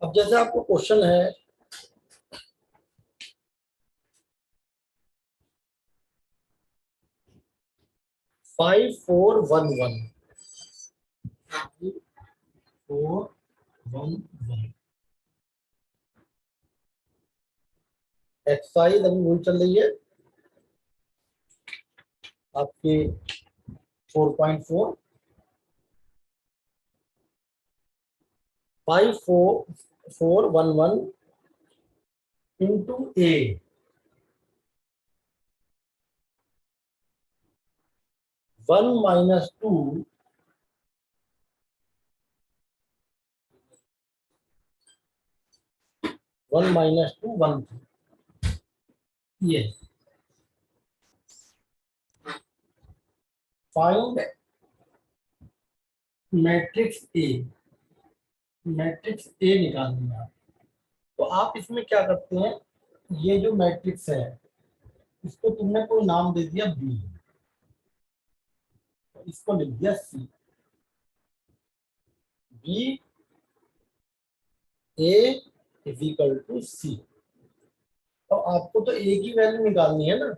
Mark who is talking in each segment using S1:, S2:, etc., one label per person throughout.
S1: अब जैसे आपको क्वेश्चन है 5411 411 एक्सरसाइज अभी वही चल रही है आपकी 4.4 5411 into A 1 minus 2 1 minus 2 1 ये फाइंड मैट्रिक्स ए निकालनी है। तो आप इसमें क्या करते हैं, ये जो मैट्रिक्स है इसको तुमने कोई नाम दे दिया बी, तो इसको लिख दिया C, B A is equal to C. तो आपको तो ए की वैल्यू निकालनी है ना,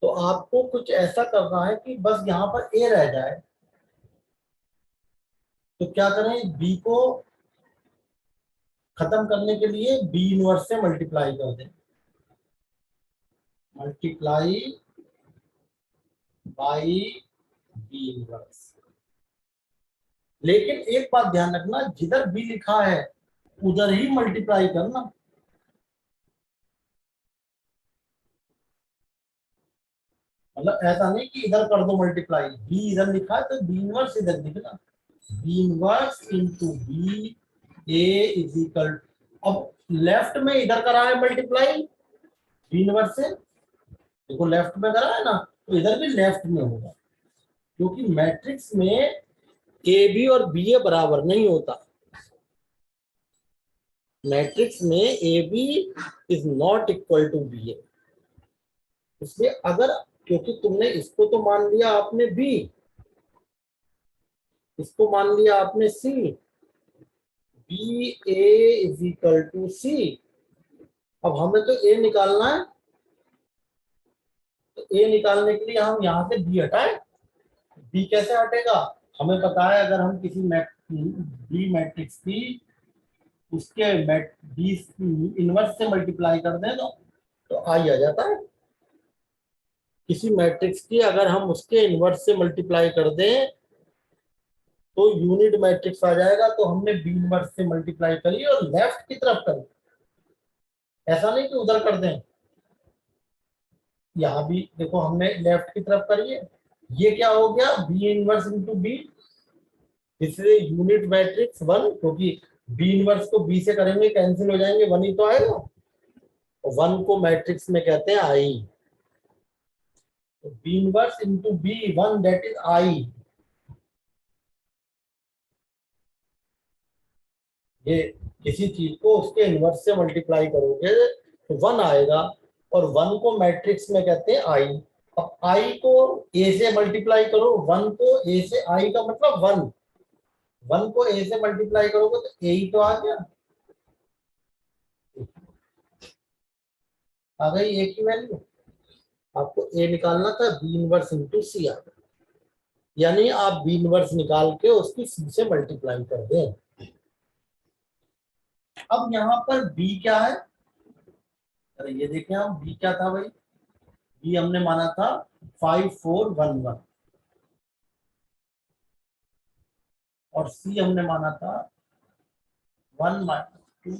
S1: तो आपको कुछ ऐसा करना है कि बस यहाँ पर ए रह जाए। तो क्या करें, बी को खत्म करने के लिए बी इनवर्स से मल्टीप्लाई कर दें, मल्टीप्लाई बाई बी इनवर्स। लेकिन एक बात ध्यान रखना, जिधर बी लिखा है उधर ही मल्टीप्लाई करना। मतलब ऐसा नहीं कि इधर कर दो मल्टीप्लाई, बी इधर लिखा है तो बी इनवर्स इधर लिखना, B inverse into B A is equal. अब लेफ्ट में इधर करा है मल्टीप्लाई बी इनवर्स से, देखो लेफ्ट में करा है ना, तो इधर भी लेफ्ट में होगा, क्योंकि मैट्रिक्स में ए बी और बी ए बराबर नहीं होता। मैट्रिक्स में A B is not equal to B A. इसलिए अगर, क्योंकि तुमने इसको तो मान लिया आपने बी, इसको मान लिया आपने C, B A is equal to C. अब हमें तो ए निकालना है, तो ए निकालने के लिए हम यहाँ से बी हटाए। बी कैसे हटेगा, हमें पता है अगर हम किसी बी मैट्रिक्स की उसके बी इनवर्स से मल्टीप्लाई कर दें तो आई आ जाता है। किसी मैट्रिक्स की अगर हम उसके इनवर्स से मल्टीप्लाई कर दें तो यूनिट मैट्रिक्स आ जाएगा। तो हमने बी इनवर्स से मल्टीप्लाई करी और लेफ्ट की तरफ करी, ऐसा नहीं कि उधर कर दें। यहाँ भी देखो हमने लेफ्ट की तरफ करी है, ये क्या हो गया, बी इनवर्स इंटू बी, इसलिए यूनिट मैट्रिक्स 1, क्योंकि बी इनवर्स को बी से करेंगे कैंसिल हो जाएंगे, 1 ही तो आएगा। 1 को मैट्रिक्स में कहते हैं आई, तो B inverse into B 1 that is I. ये किसी चीज को उसके इनवर्स से मल्टीप्लाई करोगे तो 1 आएगा, और 1 को मैट्रिक्स में कहते हैं आई। अब आई को ए से मल्टीप्लाई करो, 1 को ए से, आई का मतलब 1, 1 को ए से मल्टीप्लाई करोगे तो ए ही तो आ गया, आ गई ए की वैल्यू। आपको ए निकालना था, बी इनवर्स इंटू सी आ गया, यानी आप बी इनवर्स निकाल के उसकी सी से मल्टीप्लाई कर दें। अब यहाँ पर बी क्या है, अरे ये देखें हम, बी क्या था भाई, बी हमने माना था 5411 और सी हमने माना था 1 - 2।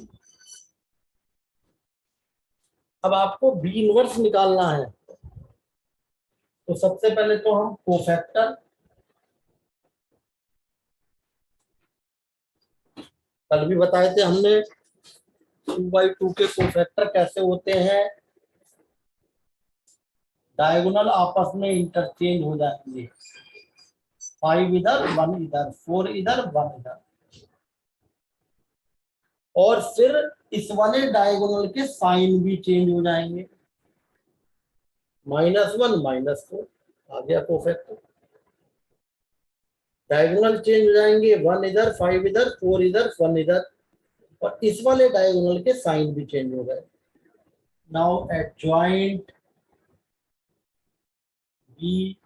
S1: अब आपको बी इनवर्स निकालना है, तो सबसे पहले तो हम कोफैक्टर, कल भी बताए थे हमने 2/2 के कोफैक्टर कैसे होते हैं, डायगोनल आपस में इंटरचेंज हो जाएंगे, 5 इधर 1 इधर, 4 इधर 1 इधर, और फिर इस वाले डायगोनल के साइन भी चेंज हो जाएंगे, -1 -4 आ गया कोफैक्टर। डायगोनल चेंज हो जाएंगे, 1 इधर 5 इधर 4 इधर 1 इधर, और इस वाले डायगोनल के साइन भी चेंज हो गए। नाउ एडजॉइंट बी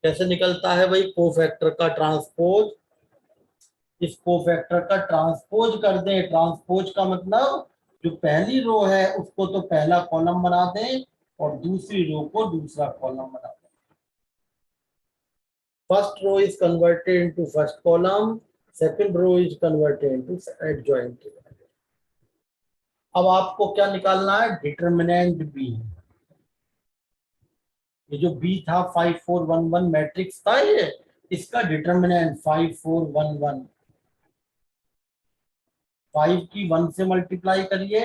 S1: कैसे निकलता है भाई, कोफैक्टर का ट्रांसपोज। इस कोफैक्टर का ट्रांसपोज कर दें, ट्रांसपोज का मतलब जो पहली रो है उसको तो पहला कॉलम बना दें और दूसरी रो को दूसरा कॉलम बना दें। First row is converted into first column, second row is converted into adjoint. अब आपको क्या निकालना है, डिटरमिनेंट बी। ये जो बी था 5411 मैट्रिक्स था, ये इसका डिटरमिनेंट 5411। 5 की 1 से मल्टीप्लाई करिए,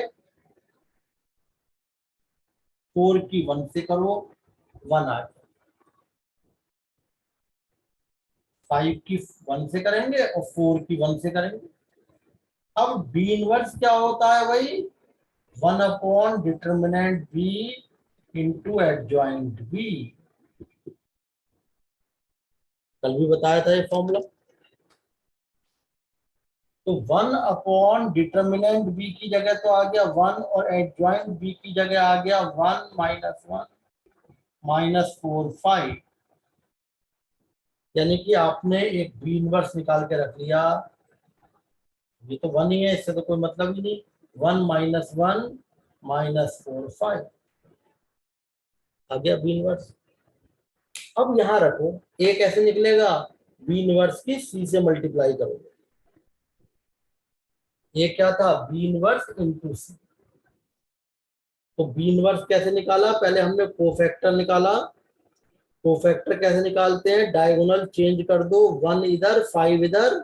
S1: 4 की 1 से करो, 1 आ गया। 5 की 1 से करेंगे और 4 की 1 से करेंगे। अब बी इनवर्स क्या होता है भाई, 1 upon determinant B into adjoint B. कल भी बताया था ये फॉर्मूला। तो 1 अपॉन डिटरमिनेंट बी की जगह तो आ गया 1 और एडजॉइंट बी की जगह आ गया 1 माइनस 1 माइनस 4 5। यानी कि आपने एक बी इनवर्स निकाल के रख लिया। ये तो 1 ही है, इससे तो कोई मतलब ही नहीं। 1 माइनस 1 माइनस 4 5 आ गया बी इनवर्स। अब यहां रखो, ए कैसे निकलेगा, बी इनवर्स की सी से मल्टीप्लाई करोगे। ये क्या था, बी इनवर्स इंटू सी। तो बी इनवर्स कैसे निकाला, पहले हमने कोफैक्टर निकाला। कोफैक्टर कैसे निकालते हैं, डायगोनल चेंज कर दो, 1 इधर 5 इधर,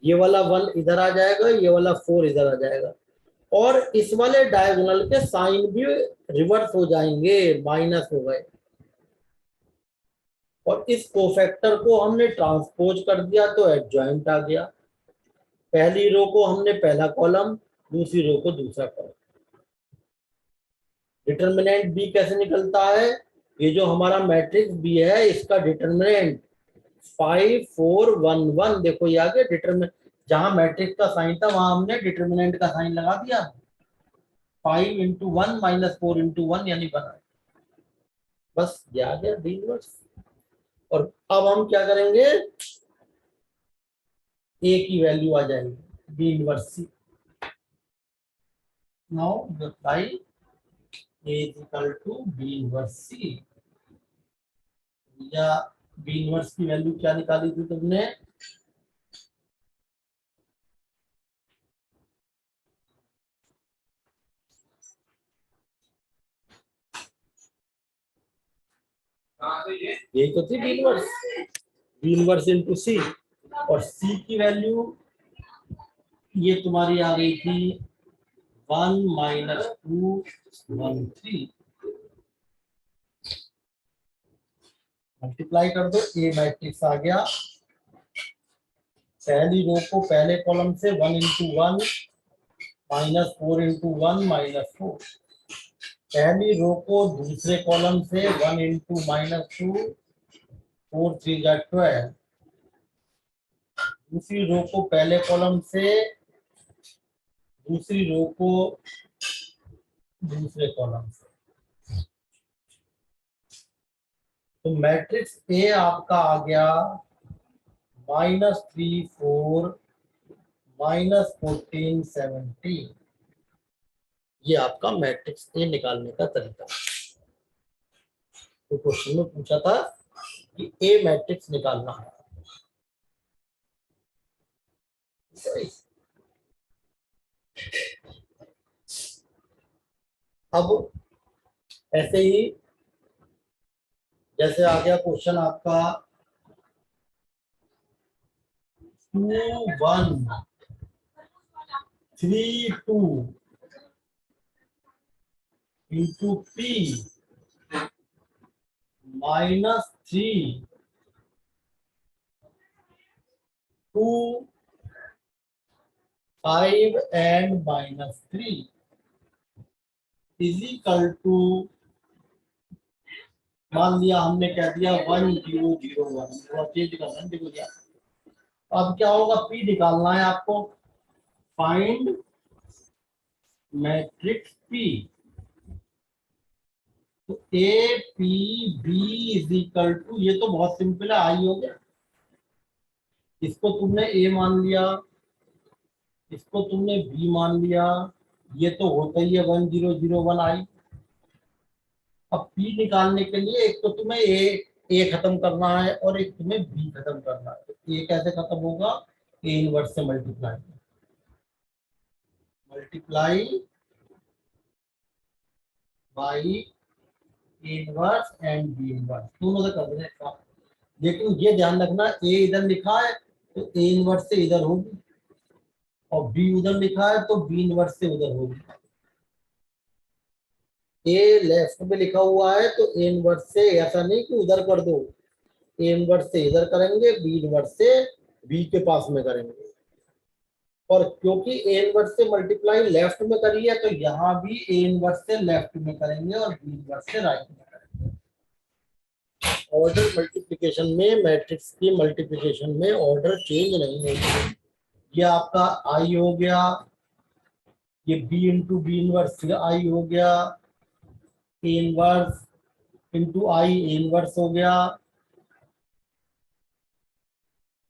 S1: ये वाला 1 इधर आ जाएगा, ये वाला 4 इधर आ जाएगा। और इस वाले डायगोनल के साइन भी रिवर्स हो जाएंगे, माइनस हो गए। और इस कोफैक्टर को हमने ट्रांसपोज कर दिया तो एडजॉइंट आ गया। पहली रो को हमने पहला कॉलम, दूसरी रो को दूसरा कॉलम। डिटरमिनेंट बी कैसे निकलता है, ये जो हमारा मैट्रिक्स बी है इसका डिटरमिनेंट 5411। देखो ये आ गया डिटरमिनेंट, जहां मैट्रिक्स का साइन था वहां हमने डिटरमिनेंट का साइन लगा दिया। 5 इंटू 1 माइनस 4 इंटू 1 यानी 1। बस ये आ गया बी इनवर्स। और अब हम क्या करेंगे, ए की वैल्यू आ जाएगी B inverse C. Now apply A is equal to B inverse C. या बी इनवर्स की वैल्यू क्या निकाली थी तुमने, यही तो थी B inverse, B inverse into C. और सी की वैल्यू ये तुम्हारी आ गई थी 1 माइनस 2 1 3। मल्टीप्लाई कर दो, ए मैट्रिक्स आ गया। पहली रो को पहले कॉलम से 1 इंटू 1 माइनस 4 इंटू 1 माइनस 4। पहली रो को दूसरे कॉलम से 1 इंटू माइनस 2 4 3 जा 12। दूसरी रो को पहले कॉलम से दूसरी रो को दूसरे कॉलम से। तो मैट्रिक्स ए आपका आ गया -3 4 -14 17। ये आपका मैट्रिक्स ए निकालने का तरीका। तो क्वेश्चन में पूछा था कि ए मैट्रिक्स निकालना है। अब ऐसे ही जैसे आ गया क्वेश्चन आपका 2 1 3 2 into p -3 2 5 and -3 is equal to, मान लिया हमने कह दिया 1 0 0 1। थोड़ा चेंज करना है, देखो क्या अब क्या होगा, पी निकालना है आपको। Find matrix P. तो A P B is equal to, ये तो बहुत सिंपल है, आई हो गया। इसको तुमने ए मान लिया, इसको तुमने बी मान लिया, ये तो होता ही है 1001 आई। अब पी निकालने के लिए एक तो तुम्हें ए खत्म करना है और एक तुम्हें बी खत्म करना है। तो ए कैसे खत्म होगा, ए इनवर्स से multiply, multiply by A inverse and B inverse, दोनों से कर देना एक साथ। लेकिन ये ध्यान रखना, ए इधर लिखा है तो ए इनवर्स से इधर होगी, और बी उधर लिखा है तो बी इनवर्स से उधर होगी। ए लेफ्ट में लिखा हुआ है तो ए इनवर्स से, ऐसा नहीं कि उधर कर दो, ए इनवर्स से इधर करेंगे, बी इनवर्स से बी के पास में करेंगे। और क्योंकि ए इनवर्स से मल्टीप्लाई लेफ्ट में करी है तो यहाँ भी ए इनवर्स से लेफ्ट में करेंगे और बी इनवर्स से राइट में करेंगे। ऑर्डर मल्टीप्लिकेशन में, मैट्रिक्स की मल्टीप्लिकेशन में ऑर्डर चेंज नहीं होगा। ये आपका आई हो गया, ये B into B inverse I हो गया, A inverse into I A inverse हो गया।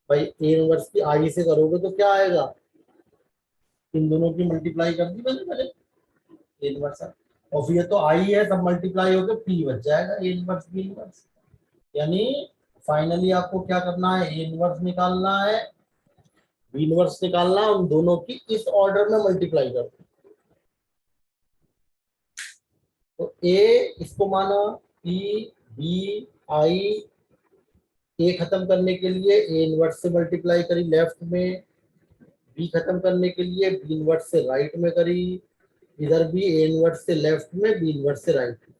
S1: भाई ए इनवर्स की आई से करोगे तो क्या आएगा, इन दोनों की मल्टीप्लाई कर दी मैंने पहले, ए इनवर्स। और फिर ये तो आई है, सब मल्टीप्लाई होकर पी बच जाएगा, ए इनवर्स बी इनवर्स। यानी फाइनली आपको क्या करना है, ए इनवर्स निकालना है, बी इनवर्स निकालना है, उन दोनों की इस ऑर्डर में मल्टीप्लाई कर दो। तो ए इसको माना, पी बी आई, ए खत्म करने के लिए ए इनवर्स से मल्टीप्लाई करी लेफ्ट में, बी खत्म करने के लिए बी इनवर्स से राइट में करी, इधर भी ए इनवर्स से लेफ्ट में, बी इनवर्स से राइट में।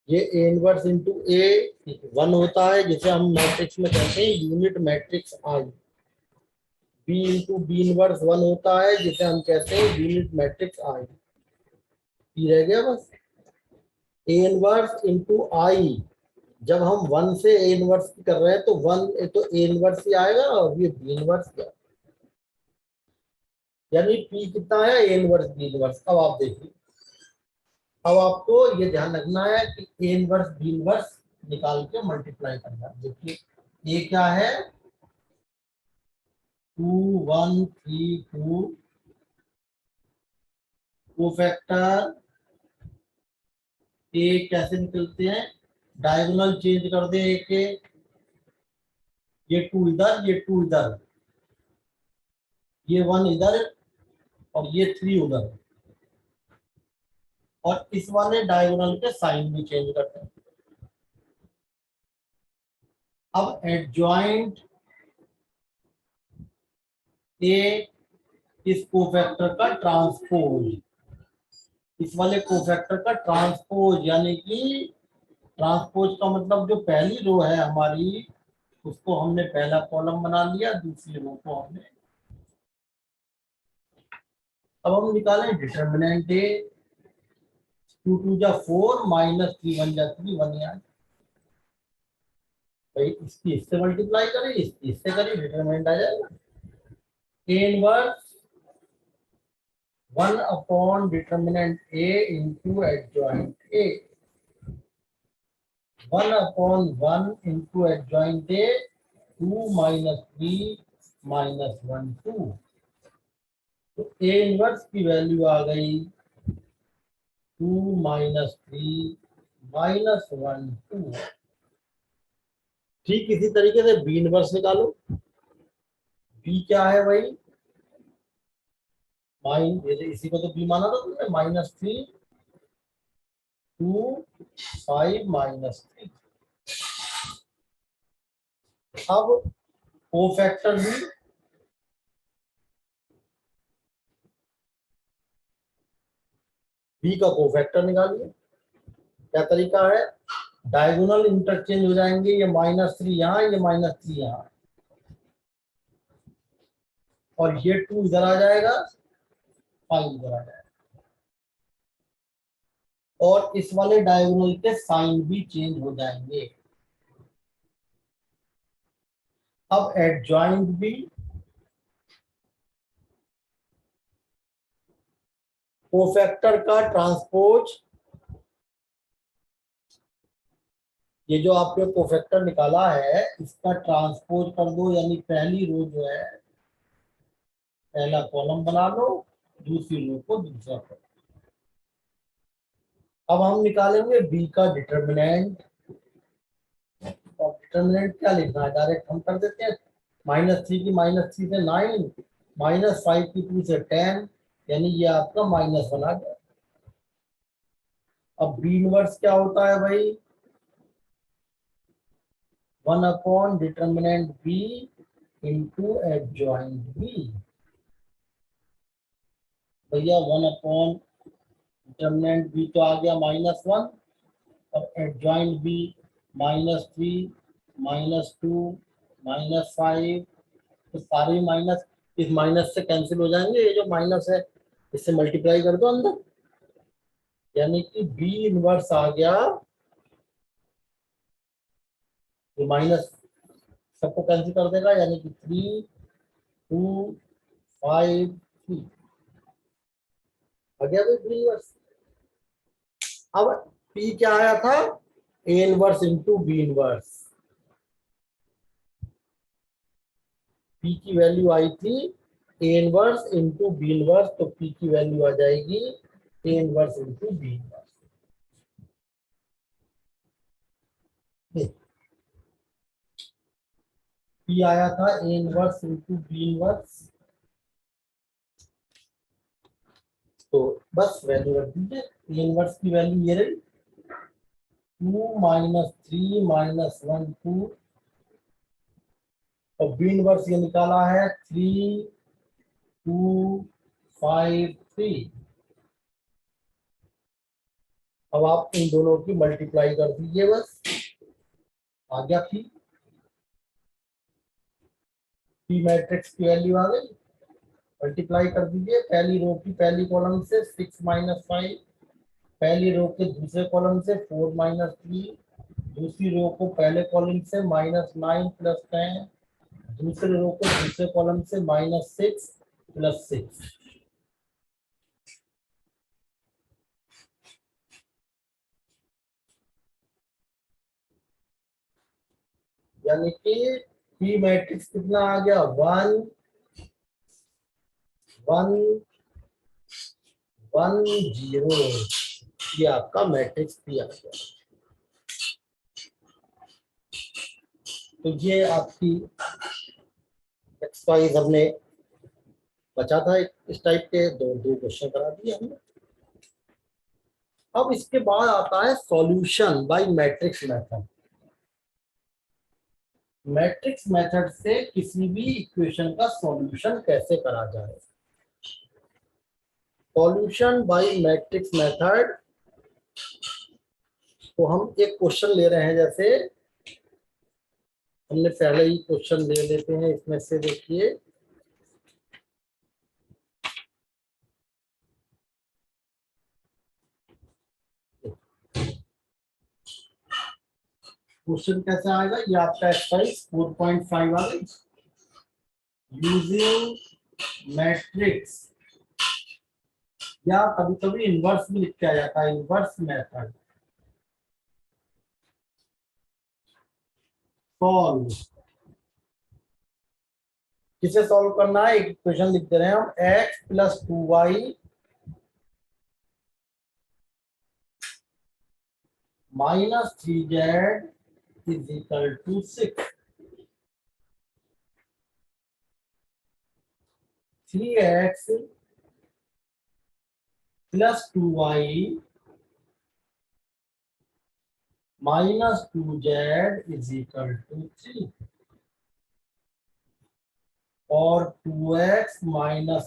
S1: ये ए इनवर्स इंटू ए 1 होता है, जिसे हम मैट्रिक्स में कहते हैं यूनिट मैट्रिक्स आई। बी इंटू बी इनवर्स 1 होता है, जिसे हम कहते हैं यूनिट मैट्रिक्स आई। पी रह गया बस। ए इनवर्स इंटू आई, जब हम 1 से ए इनवर्स कर रहे हैं तो 1 तो ए इनवर्स ही आएगा और ये बी इनवर्स क्या, यानी पी कितना है, ए इनवर्स बी इनवर्स। अब आप देखिए, अब आपको ये ध्यान रखना है कि ए इनवर्स बी इनवर्स निकाल के मल्टीप्लाई करना है। देखिए ए क्या है, 2 1 3 2, कोफैक्टर ए कैसे निकलते हैं, डायगोनल चेंज कर दे ए के, ये 2 इधर, ये 2 इधर, ये 1 इधर और ये 3 उधर, और इस वाले डायगोनल के साइन भी चेंज करते हैं। अब एडजॉइंट ए इस कोफैक्टर का ट्रांसपोज, इस वाले कोफैक्टर का ट्रांसपोज, यानी कि ट्रांसपोज का मतलब जो पहली रो है हमारी, उसको हमने पहला कॉलम बना लिया, दूसरी रो को हमने। अब हम निकालें डिटर्मिनेंट ए, 2 2 जा 4 माइनस 3 1 जा 3 1 यार, भाई इसकी इससे मल्टीप्लाई करें, इसकी इससे करें, डिटरमिनेंट आ जाएगा। A inverse 1 upon determinant A into adjoint A, 1 upon 1 into adjoint A, 2 minus 3 minus 1 2। तो ए इनवर्स की वैल्यू आ गई 2 माइनस 3 माइनस 1 2। ठीक इसी तरीके से बी इनवर्स निकालो। बी क्या है भाई, इसी को तो बी माना था तुमने, -3 2 5 -3। अब कोफैक्टर भी, बी का कोफैक्टर निकालिए। क्या तरीका है, डायगोनल इंटरचेंज हो जाएंगे, ये -3 यहाँ, ये -3 यहाँ, और ये 2 इधर आ जाएगा, 5 इधर आ जाएगा, और इस वाले डायगोनल के साइन भी चेंज हो जाएंगे। अब एडजॉइंट बी कोफैक्टर का ट्रांसपोज, ये जो आपने कोफैक्टर निकाला है इसका ट्रांसपोज कर दो, यानी पहली रो जो है पहला कॉलम बना लो, दूसरी रो को दूसरा कॉलम। अब हम निकालेंगे बी का डिटर्मिनेंट। और डिटर्मिनेंट क्या लिखना है, डायरेक्ट हम कर देते हैं। -3 की -3 से 9, -5 की 2 से 10, यानी ये आपका -1 आ गया। अब बी इनवर्स क्या होता है भाई, 1 upon determinant B into adjoint B. भैया 1 अपॉन डिटर्मिनेंट बी तो आ गया -1, और एडजॉइंट बी -3, -2, -5, तो सारे माइनस इस माइनस से कैंसिल हो जाएंगे, ये जो माइनस है इससे मल्टीप्लाई कर दो अंदर, यानी कि बी इनवर्स आ गया, ये माइनस सबको कैंसिल कर देगा, यानी कि 3, 2, 5, 3 आ गया भाई बी इनवर्स। अब पी क्या आया था, A inverse into B inverse. P की वैल्यू आई थी A inverse into B inverse, तो पी की वैल्यू आ जाएगी A inverse into B inverse. P आया था A inverse into B inverse, तो बस वैल्यू रख दीजिए। ए इनवर्स की वैल्यू ये रही 2 -3 -1 2, और बी इनवर्स ये निकाला है 3 2 5 3। अब आप इन दोनों की मल्टीप्लाई कर दीजिए, बस आ गया पी। पी मैट्रिक्स की वैल्यू आ गई, मल्टीप्लाई कर दीजिए पहली रो की पहली कॉलम से 6 -5, पहली रो के दूसरे कॉलम से 4 -3, दूसरी रो को पहले कॉलम से -9 + 10, दूसरे रो को दूसरे कॉलम से -6 + 6। यानी कि पी मैट्रिक्स कितना आ गया, 1 1 1 0, ये आपका मैट्रिक्स पी आ गया। तो ये आपकी एक्सरसाइज हमने बचा था इस टाइप के दो दो क्वेश्चन करा दिए हमने। अब इसके बाद आता है solution bye matrix method. Matrix method से किसी भी इक्वेशन का सॉल्यूशन कैसे करा जाए। सॉल्यूशन बाय मैट्रिक्स मेथड, तो हम एक क्वेश्चन ले रहे हैं, जैसे हमने पहले ही क्वेश्चन ले लेते हैं इसमें से। देखिए क्वेश्चन कैसे आएगा, ये आपका एक्सरसाइज 4.5 आ गई। यूजिंग मैट्रिक्स, या कभी कभी इनवर्स भी लिख के आ जाता है, इनवर्स मेथड सॉल्व। किसे सॉल्व करना है, एक इक्वेशन लिख दे रहे हैं हम, x + 2y -3z = 6। 3x + 2y -2z = 3, और 2x - y +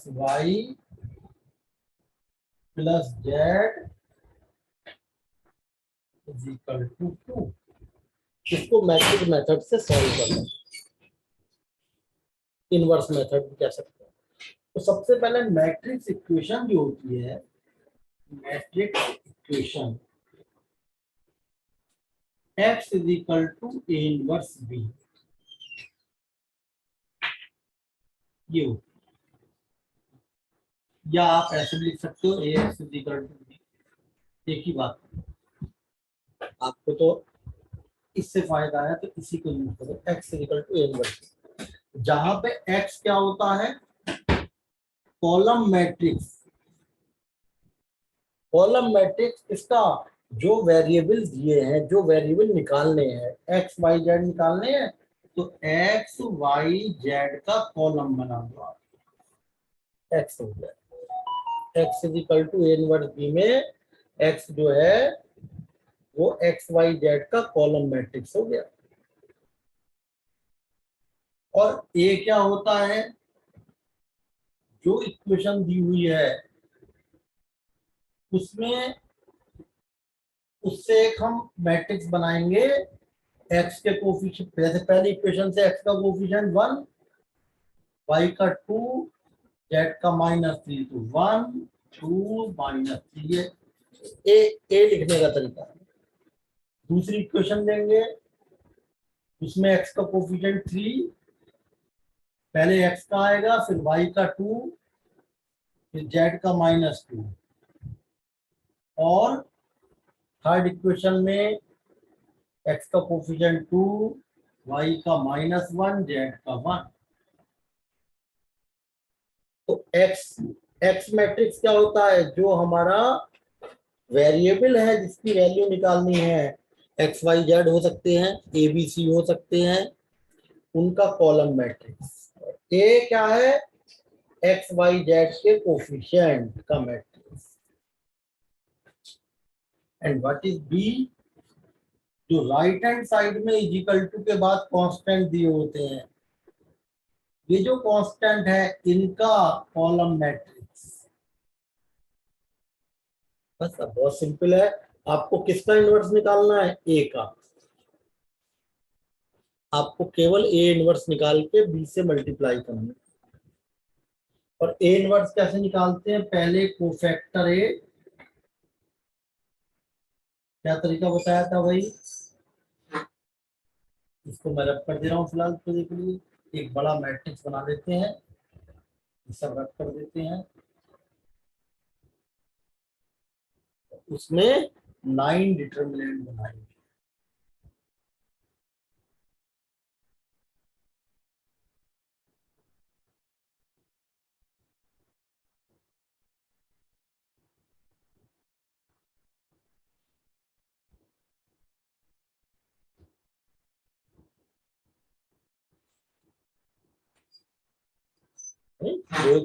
S1: z = 2। इसको मैट्रिक्स मेथड से सॉल्व करना, इनवर्स मेथड भी कह सकते हैं। तो सबसे पहले मैट्रिक्स इक्वेशन जो होती है, matrix equation x = a inverse b। ये हो, या आप ऐसे भी लिख सकते हो ax is equal to b, एक ही बात। आपको तो इससे फायदा है तो इसी को यूज करो, x is equal to a inverse, जहां पे x क्या होता है, कॉलम मैट्रिक्स। कॉलम मैट्रिक्स इसका जो वेरिएबल दिए हैं, जो वेरिएबल निकालने हैं, एक्स वाई जेड निकालने हैं, तो एक्स वाई जेड का कॉलम बना दो आप, एक्स हो गया, X is equal to A inverse B में एक्स जो है वो एक्स वाई जेड का कॉलम मैट्रिक्स हो गया। और ए क्या होता है, जो इक्वेशन दी हुई है उसमें, उससे एक हम मैट्रिक्स बनाएंगे एक्स के कोफिशिएंट, जैसे पहली इक्वेशन से एक्स का कोफिशिएंट 1, वाई का 2, जेड का -3, तो 1 2 -3, ये ए लिखने का तरीका है। दूसरी इक्वेशन देंगे, उसमें एक्स का कोफिशिएंट 3, पहले एक्स का आएगा, फिर वाई का 2, फिर जेड का -2, और थर्ड इक्वेशन में एक्स का कोफिशिएंट 2, वाई का -1, जेड का 1। तो एक्स एक्स मैट्रिक्स क्या होता है, जो हमारा वेरिएबल है जिसकी वैल्यू निकालनी है, एक्स वाई जेड हो सकते हैं, ए बी सी हो सकते हैं, उनका कॉलम मैट्रिक्स। ए क्या है, एक्स वाई जेड के कोफिशिएंट का matrix. And what is B, जो राइट हैंड साइड में इक्वल टू के बाद कांस्टेंट दिए होते हैं, ये जो कांस्टेंट है इनका कॉलम मैट्रिक्स। बस अब बहुत सिंपल है, आपको किसका इनवर्स निकालना है, ए का। आपको केवल ए इनवर्स निकाल के बी से मल्टीप्लाई करना है। और ए इनवर्स कैसे निकालते हैं, पहले कोफैक्टर ए, क्या तरीका बताया था भाई, इसको मैं रब कर दे रहा हूँ फिलहाल तो के लिए। एक बड़ा मैट्रिक्स बना लेते हैं, सब रब कर देते हैं, उसमें 9 डिटरमिनेंट बनाएंगे।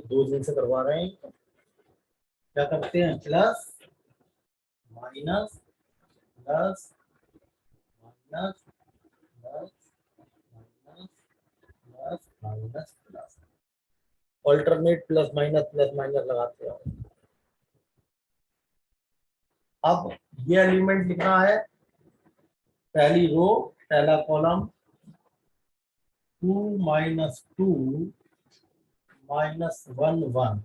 S1: दो दिन से करवा रहे हैं। क्या करते हैं, plus minus plus minus plus minus plus minus plus, alternate plus minus लगाते हैं। अब ये एलिमेंट लिखना है, पहली रो पहला कॉलम 2 -2 -1 1।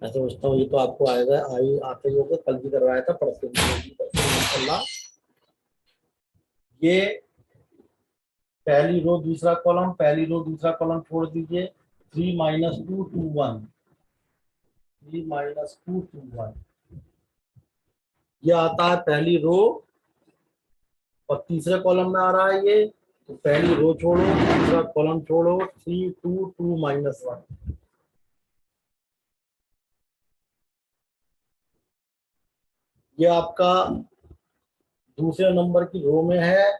S1: मैं समझता हूँ ये तो आपको आएगा, आई आते ही होगा, कल भी करवाया था, परसों भी। ये पहली रो दूसरा कॉलम, पहली रो दूसरा कॉलम छोड़ दीजिए, 3 -2 2 1, 3 -2 2 1, ये आता है पहली रो, और तीसरे कॉलम में आ रहा है ये, तो पहली रो छोड़ो, दूसरा कॉलम छोड़ो, 3 2 2 -1। ये आपका दूसरे नंबर की रो में है,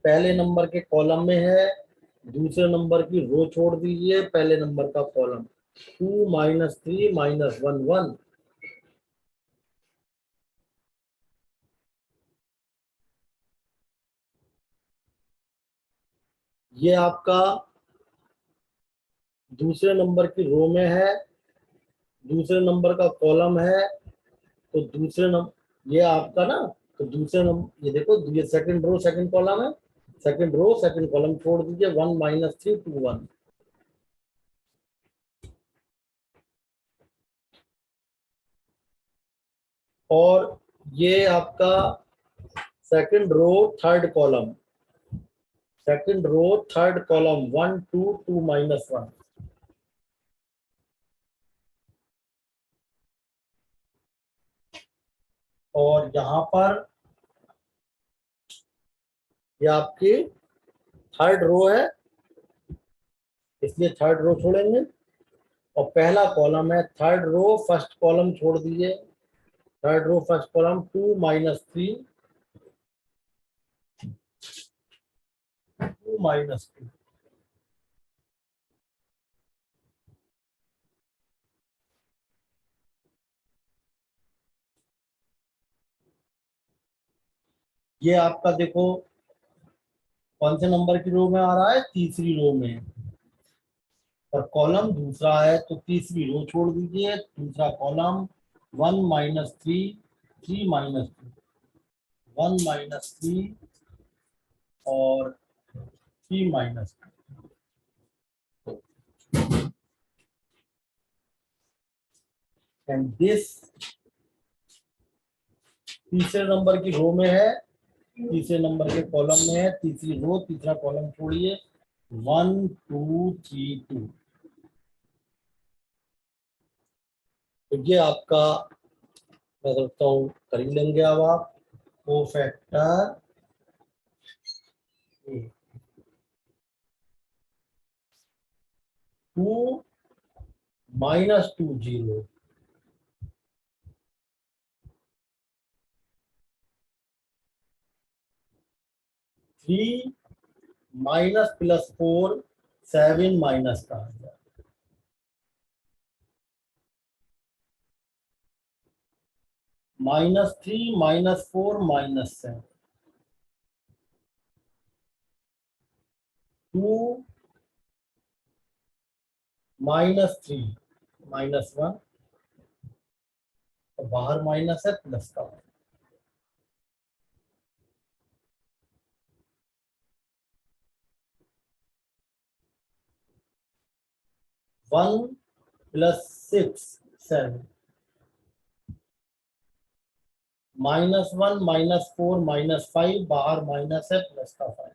S1: पहले नंबर के कॉलम में है, दूसरे नंबर की रो छोड़ दीजिए, पहले नंबर का कॉलम, 2 -3 -1 1। ये आपका दूसरे नंबर की रो में है, दूसरे नंबर का कॉलम है, तो दूसरे नंबर ये आपका ना, तो दूसरे नंबर ये देखो, ये सेकंड रो सेकंड कॉलम है, सेकंड रो सेकंड कॉलम छोड़ दीजिए, 1 -3 2 1। और ये आपका second row third column, second row third column 1 2 2 -1। और यहाँ पर ये आपकी थर्ड रो है, इसलिए थर्ड रो छोड़ेंगे। और पहला कॉलम है थर्ड रो फर्स्ट कॉलम छोड़ दीजिए। Third row first column 2 - 3, 2 - 2। ये आपका देखो कौन से नंबर की रो में आ रहा है, तीसरी रो में। और कॉलम दूसरा है तो तीसरी रो छोड़ दीजिए, दूसरा कॉलम 1 - 3, 3 - 3, 1 - 3 और 3 - 3। एंड दिस तीसरे नंबर की रो में है, तीसरे नंबर के कॉलम में है, तीसरी रो तीसरा कॉलम छोड़िए, 1 2 3 2। तो ये आपका मैं समझता हूँ कर ही लेंगे अब आप। कोफैक्टर 2 - 2 0, 3 - +4 7 माइनस का आ गया। -3 -4 -7, 2 -3 -1, और बाहर माइनस है प्लस का। (1 + 6 7) -1 -4 -5, बाहर माइनस है प्लस का 5।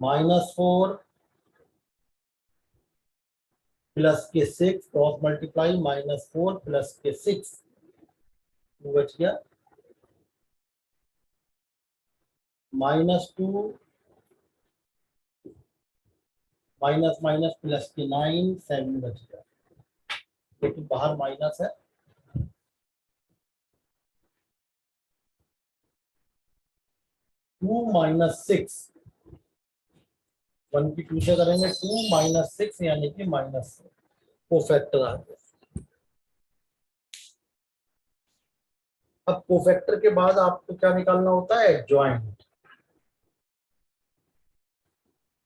S1: -4 प्लस के 6 क्रॉस मल्टीप्लाई, -4 प्लस के 6 बच गया। -2 माइनस माइनस प्लस के 9 7 बच गया, लेकिन बाहर माइनस है। 2 - 6, 1 की 2 से करेंगे, 2 - 6 यानी कि -4 कोफैक्टर आ गया। अब कोफैक्टर के बाद आपको क्या निकालना होता है, एडजॉइंट।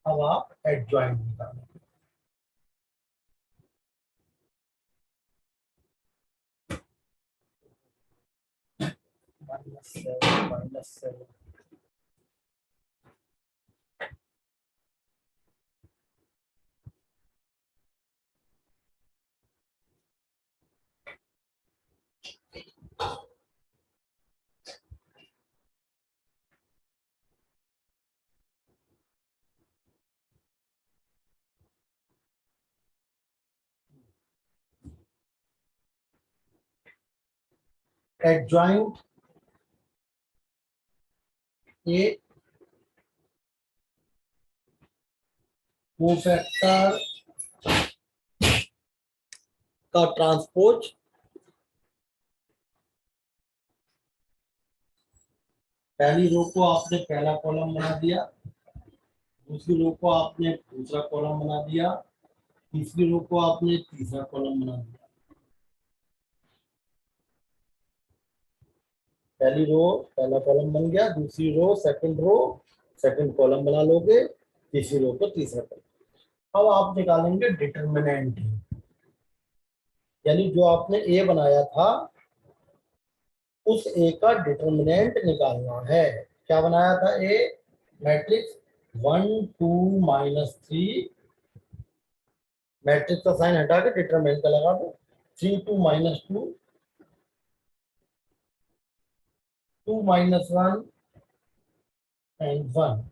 S1: अब आप एडजॉइंट निकालें। -7 -7, एडजॉइंट ए कोफैक्टर का ट्रांसपोज। पहली रो को आपने पहला कॉलम बना दिया, दूसरी रो को आपने दूसरा कॉलम बना दिया, तीसरी रो को आपने तीसरा कॉलम बना दिया। पहली रो पहला कॉलम बन गया, दूसरी रो सेकंड कॉलम बना लोगे, तीसरी रो को तीसरा कॉलम। अब आप निकालेंगे डिटर्मिनेंट, यानी जो आपने ए बनाया था उस ए का डिटर्मिनेंट निकालना है। क्या बनाया था ए, मैट्रिक्स 1 2 -3, मैट्रिक्स का साइन हटा के डिटरमिनेंट का लगा दो, 3 2 -2, 2 - 1 एंड 1।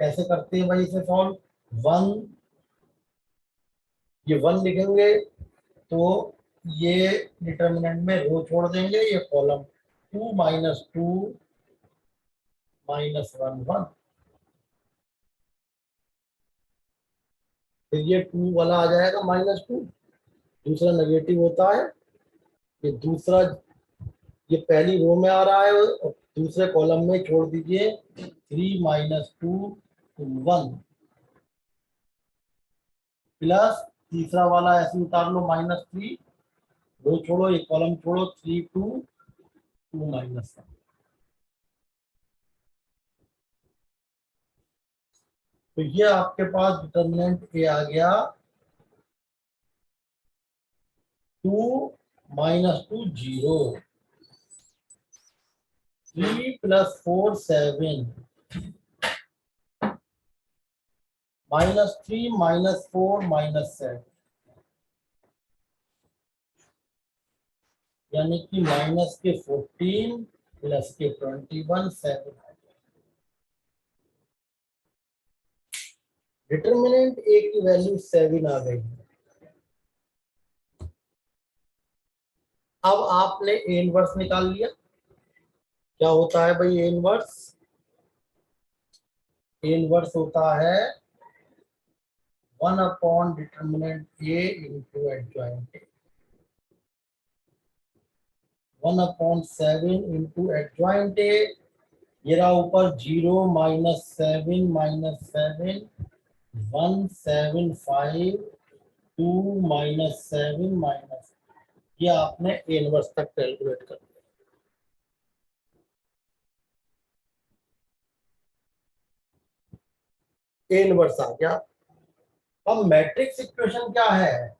S1: कैसे करते हैं भाई इसे सॉल्व, 1, ये 1 लिखेंगे, तो ये डिटर्मिनेंट में रो छोड़ देंगे, ये कॉलम 2 माइनस 2 माइनस 1 1, फिर ये 2 वाला आ जाएगा -2, दूसरा नेगेटिव होता है, ये दूसरा, ये पहली रो में आ रहा है और दूसरे कॉलम में छोड़ दीजिए 3 माइनस 2 1 प्लस तीसरा वाला ऐसे उतार लो -3, रो छोड़ो, ये कॉलम छोड़ो, 3 2 2 माइनस 1। तो ये आपके पास डिटर्मिनेंट ए आ गया 2 माइनस 2 0, 3 प्लस 4 7, -3 -4 -7, यानी कि माइनस के 14 प्लस के 21 7। डिटर्मिनेंट ए की वैल्यू 7 आ गई। अब आपने ए इनवर्स निकाल लिया। क्या होता है भाई ए इनवर्स? ए इनवर्स होता है 1 upon determinant A into adjoint A, 1 upon 7 into adjoint A. ये रहा ऊपर 0 -7 -7 1 7 5 2 -7 माइनस, ये आपने ए इनवर्स तक कैलकुलेट कर दिया। ए इनवर्स आ गया। अब मैट्रिक्स इक्वेशन क्या है?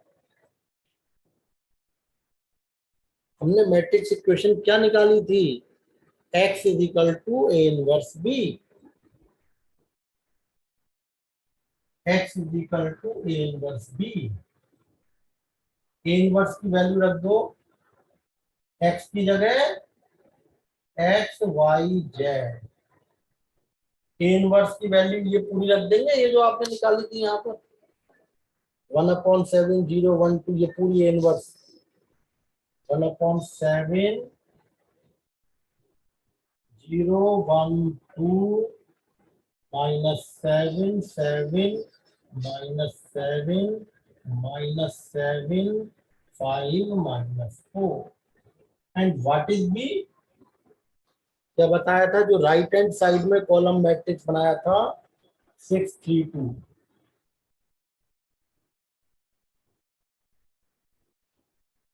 S1: हमने मैट्रिक्स इक्वेशन क्या निकाली थी? x is equal to A inverse B, x is equal to A inverse B. A inverse की वैल्यू रख दो x की जगह x y z। A inverse की वैल्यू ये पूरी रख देंगे, ये जो आपने निकाली थी यहाँ पर 1/7 0 1 2, ये पूरी A inverse 1/7 0 1 2 -7 7 -7 -7 5 -4। And what is B? क्या बताया था जो राइट हैंड साइड में कॉलम मैट्रिक्स बनाया था 6 3 2।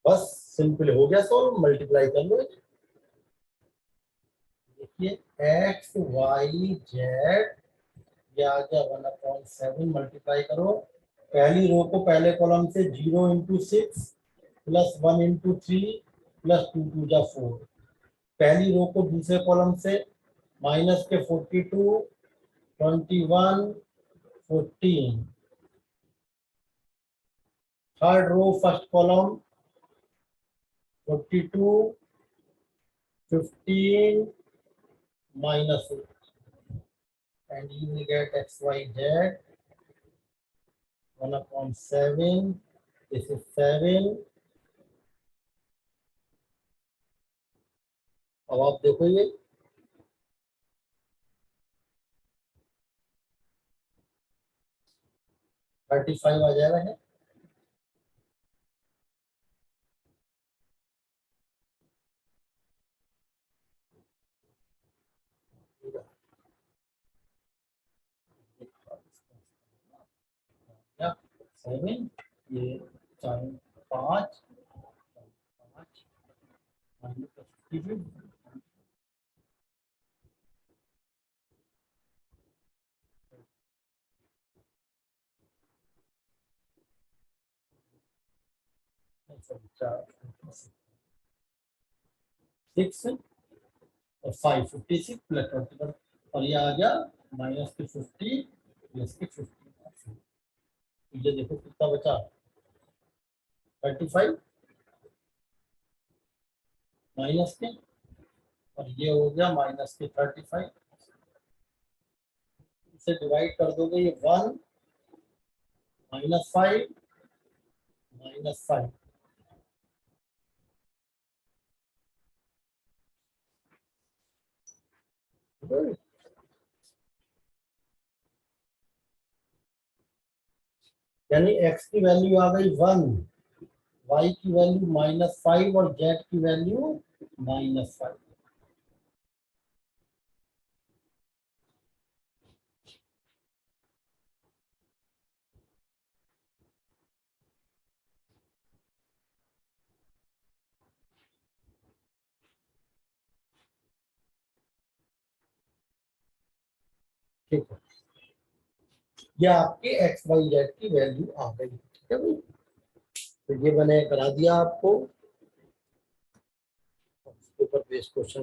S1: बस सिंपल हो गया सॉल्व, मल्टीप्लाई कर लो। देखिए एक्स वाई जेड, ये आ गया 1/7, मल्टीप्लाई करो पहली रो को पहले कॉलम से 0 इंटू 6 प्लस 1 इंटू 3 प्लस 2 2 जा 4, पहली रो को दूसरे कॉलम से माइनस के 42 21 14, third row first column 42 15 -8, and you will get xyz 1/7, this is 7। अब आप देखो ये 35 आ जाएगा है। क्या 7, ये 4 5 5 6 और 5 56 प्लस 21, और ये आ गया माइनस के 50 प्लस के 50। ये देखो कितना बचा 35 माइनस के, और ये हो गया माइनस के 35। इसे डिवाइड कर दोगे, ये 1 -5 -5, यानी x की वैल्यू आ गई 1, y की वैल्यू -5 और z की वैल्यू -5। ठीक है, ये आपके एक्स वाई जेड की वैल्यू आ गई। ठीक है भाई, तो ये मैंने करा दिया आपको पेपर बेस्ड क्वेश्चन।